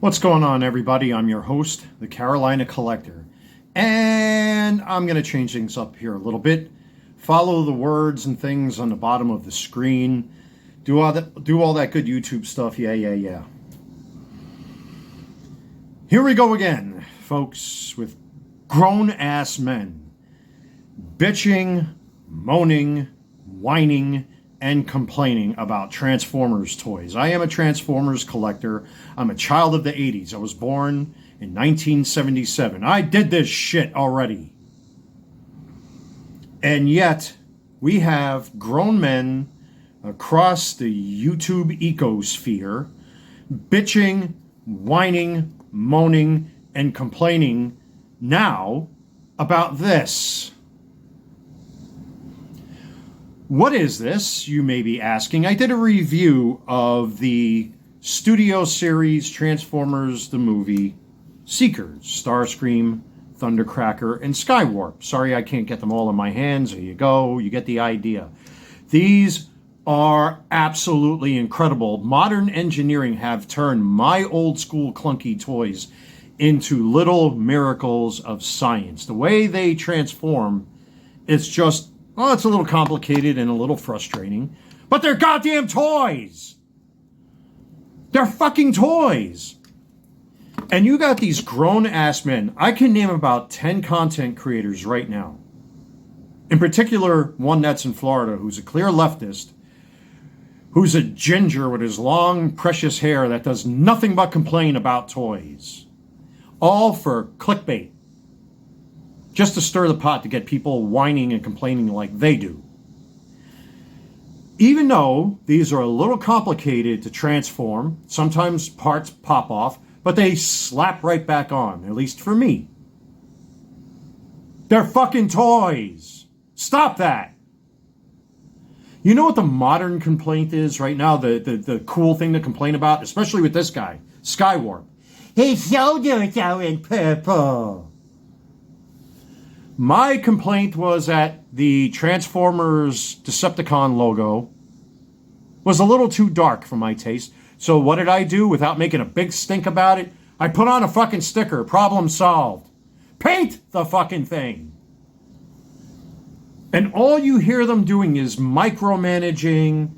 What's going on, everybody? I'm your host, the Carolina Collector, and I'm going to change things up here a little bit. Follow the words and things on the bottom of the screen. Do all that good YouTube stuff. Yeah. Here we go again, folks, with grown-ass men bitching, moaning, whining, and complaining about Transformers toys. I am a Transformers collector. I'm a child of the 80s. I was born in 1977. I did this shit already. And yet, we have grown men across the YouTube ecosphere bitching, whining, moaning, and complaining now about this. What is this, you may be asking? I did a review of the studio series Transformers the movie Seekers, Starscream, Thundercracker, and Skywarp. Sorry I can't get them all in my hands. There you go. You get the idea. These are absolutely incredible. Modern engineering have turned my old school clunky toys into little miracles of science. The way they transform, it's just, well, it's a little complicated and a little frustrating, but they're goddamn toys. They're fucking toys. And you got these grown-ass men. I can name about 10 content creators right now. In particular, one that's in Florida who's a clear leftist, who's a ginger with his long, precious hair that does nothing but complain about toys. All for clickbait. Just to stir the pot to get people whining and complaining like they do. Even though these are a little complicated to transform, sometimes parts pop off, but they slap right back on, at least for me. They're fucking toys. Stop that. You know what the modern complaint is right now? The cool thing to complain about, especially with this guy, Skywarp. His shoulders are in purple. My complaint was that the Transformers Decepticon logo was a little too dark for my taste. So what did I do without making a big stink about it? I put on a fucking sticker. Problem solved. Paint the fucking thing. And all you hear them doing is micromanaging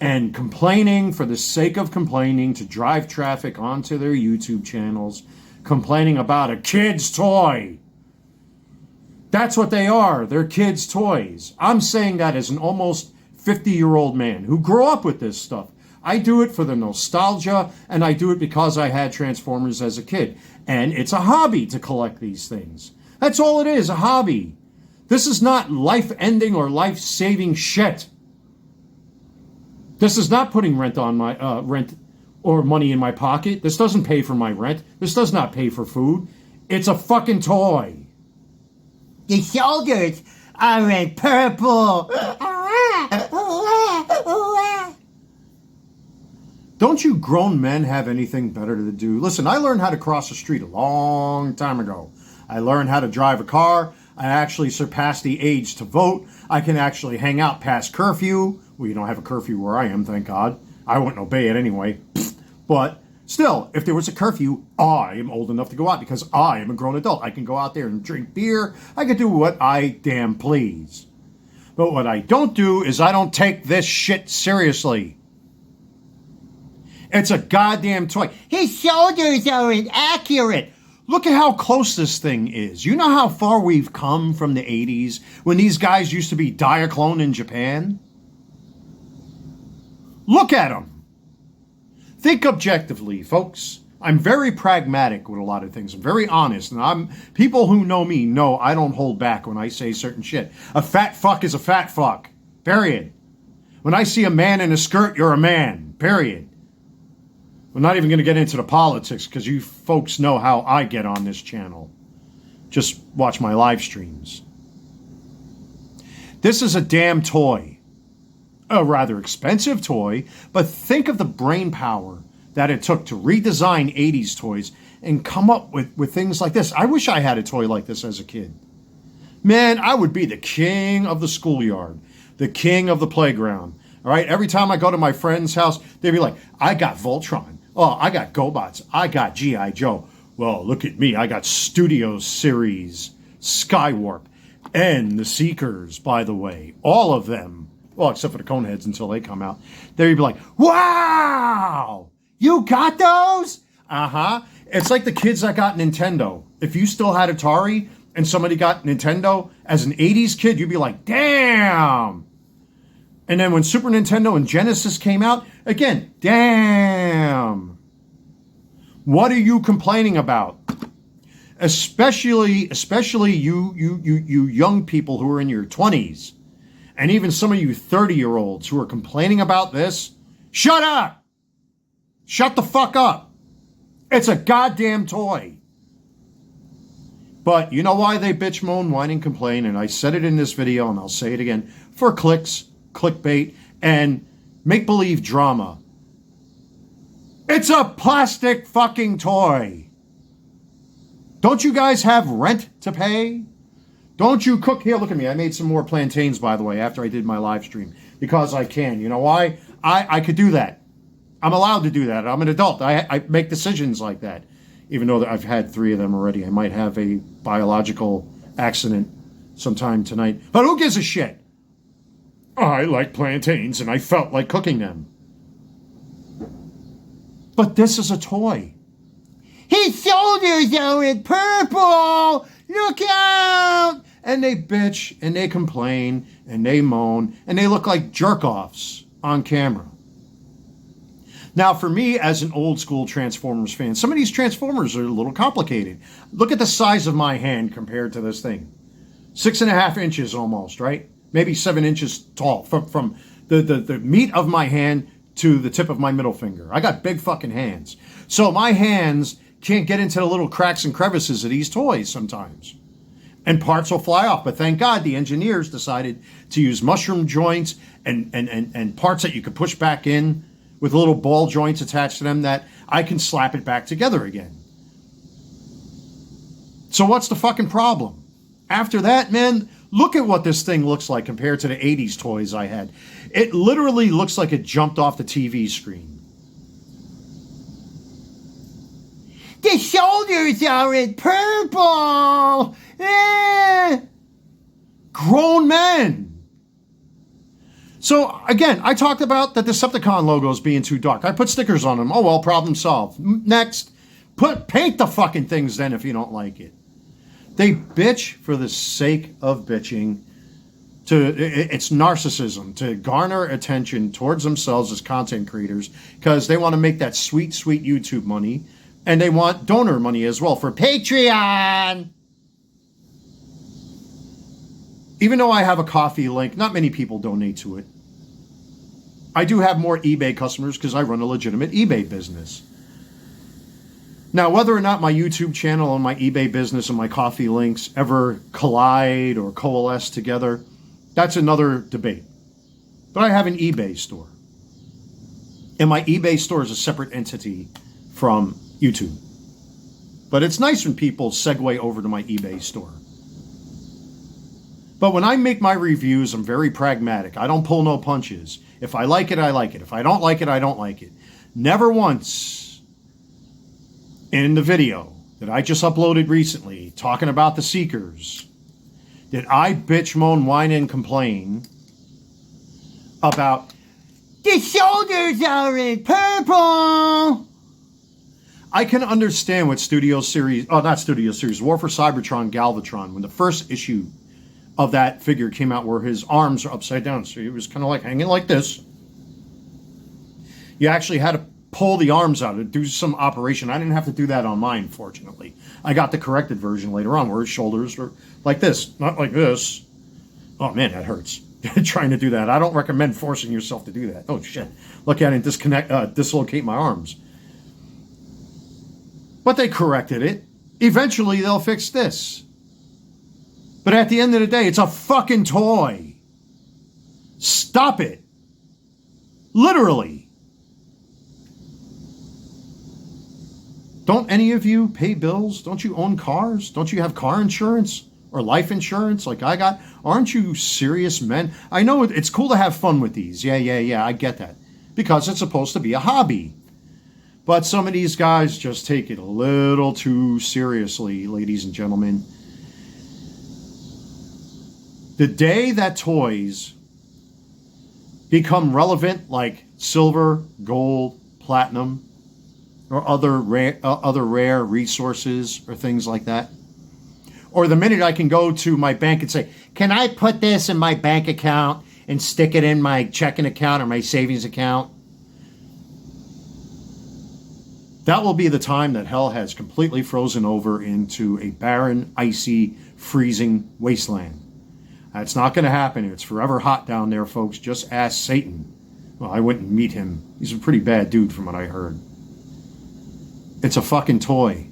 and complaining for the sake of complaining to drive traffic onto their YouTube channels, complaining about a kid's toy. That's what they are. They're kids' toys. I'm saying that as an almost 50-year-old man who grew up with this stuff. I do it for the nostalgia, and I do it because I had Transformers as a kid. And it's a hobby to collect these things. That's all it is, a hobby. This is not life-ending or life-saving shit. This is not putting rent on my rent or money in my pocket. This doesn't pay for my rent. This does not pay for food. It's a fucking toy. The shoulders are in purple. Don't you grown men have anything better to do? Listen, I learned how to cross the street a long time ago. I learned how to drive a car. I actually surpassed the age to vote. I can actually hang out past curfew. Well, you don't have a curfew where I am, thank God. I wouldn't obey it anyway. But still, if there was a curfew, I am old enough to go out because I am a grown adult. I can go out there and drink beer. I can do what I damn please. But what I don't do is I don't take this shit seriously. It's a goddamn toy. His shoulders are inaccurate. Look at how close this thing is. You know how far we've come from the 80s when these guys used to be Diaclone in Japan? Look at them. Think objectively, folks. I'm very pragmatic with a lot of things. I'm very honest. And people who know me know I don't hold back when I say certain shit. A fat fuck is a fat fuck. Period. When I see a man in a skirt, you're a man. Period. We're not even going to get into the politics because you folks know how I get on this channel. Just watch my live streams. This is a damn toy. A rather expensive toy, but think of the brain power that it took to redesign 80s toys and come up with things like this. I wish I had a toy like this as a kid. Man, I would be the king of the schoolyard, the king of the playground. All right, every time I go to my friend's house, they'd be like, I got Voltron. Oh, I got GoBots. I got G.I. Joe. Well, look at me. I got Studio Series, Skywarp, and the Seekers, by the way. All of them. Well, except for the Coneheads until they come out. They'd be like, wow! You got those? Uh-huh. It's like the kids that got Nintendo. If you still had Atari and somebody got Nintendo, as an 80s kid, you'd be like, damn! And then when Super Nintendo and Genesis came out, again, damn. What are you complaining about? Especially you young people who are in your 20s, and even some of you 30-year-olds who are complaining about this. Shut up! Shut the fuck up. It's a goddamn toy. But you know why they bitch, moan, whine, and complain? And I said it in this video, and I'll say it again. For clicks, clickbait, and make-believe drama. It's a plastic fucking toy. Don't you guys have rent to pay? Don't you cook? Here, look at me. I made some more plantains, by the way, after I did my live stream. Because I can. You know why? I could do that. I'm allowed to do that. I'm an adult. I make decisions like that. Even though I've had 3 of them already. I might have a biological accident sometime tonight. But who gives a shit? I like plantains and I felt like cooking them. But this is a toy. His shoulders are in purple! Look out! And they bitch and they complain and they moan and they look like jerk-offs on camera. Now, for me, as an old school Transformers fan, some of these Transformers are a little complicated. Look at the size of my hand compared to this thing. 6.5 inches almost, right? Maybe 7 inches tall from the meat of my hand to the tip of my middle finger. I got big fucking hands. So my hands can't get into the little cracks and crevices of these toys sometimes. And parts will fly off. But thank God the engineers decided to use mushroom joints and parts that you could push back in with little ball joints attached to them that I can slap it back together again. So what's the fucking problem? After that, man, look at what this thing looks like compared to the 80s toys I had. It literally looks like it jumped off the TV screen. The shoulders are in purple! Grown men! So, again, I talked about the Decepticon logos being too dark. I put stickers on them. Oh, well, problem solved. Next. Paint the fucking things then if you don't like it. They bitch for the sake of bitching. It's narcissism to garner attention towards themselves as content creators because they want to make that sweet, sweet YouTube money. And they want donor money as well for Patreon. Even though I have a coffee link, not many people donate to it. I do have more eBay customers because I run a legitimate eBay business. Now, whether or not my YouTube channel and my eBay business and my coffee links ever collide or coalesce together, that's another debate. But I have an eBay store. And my eBay store is a separate entity from YouTube. But it's nice when people segue over to my eBay store. But when I make my reviews, I'm very pragmatic. I don't pull no punches. If I like it, I like it. If I don't like it, I don't like it. Never once in the video that I just uploaded recently talking about the Seekers did I bitch, moan, whine, and complain about the shoulders are in purple. I can understand what War for Cybertron Galvatron, when the first issue of that figure came out where his arms are upside down. So he was kind of like hanging like this. You actually had to pull the arms out to do some operation. I didn't have to do that on mine, fortunately. I got the corrected version later on where his shoulders were like this, not like this. Oh man, that hurts. Trying to do that. I don't recommend forcing yourself to do that. Oh shit. Look at it and dislocate my arms. But they corrected it. Eventually they'll fix this. But at the end of the day, it's a fucking toy. Stop it. Literally. Don't any of you pay bills? Don't you own cars? Don't you have car insurance or life insurance like I got? Aren't you serious men? I know it's cool to have fun with these. Yeah, I get that. Because it's supposed to be a hobby. But some of these guys just take it a little too seriously, ladies and gentlemen. The day that toys become relevant, like silver, gold, platinum, or other rare resources or things like that, or the minute I can go to my bank and say, can I put this in my bank account and stick it in my checking account or my savings account? That will be the time that hell has completely frozen over into a barren, icy, freezing wasteland. That's not going to happen. It's forever hot down there, folks. Just ask Satan. Well, I wouldn't meet him. He's a pretty bad dude from what I heard. It's a fucking toy.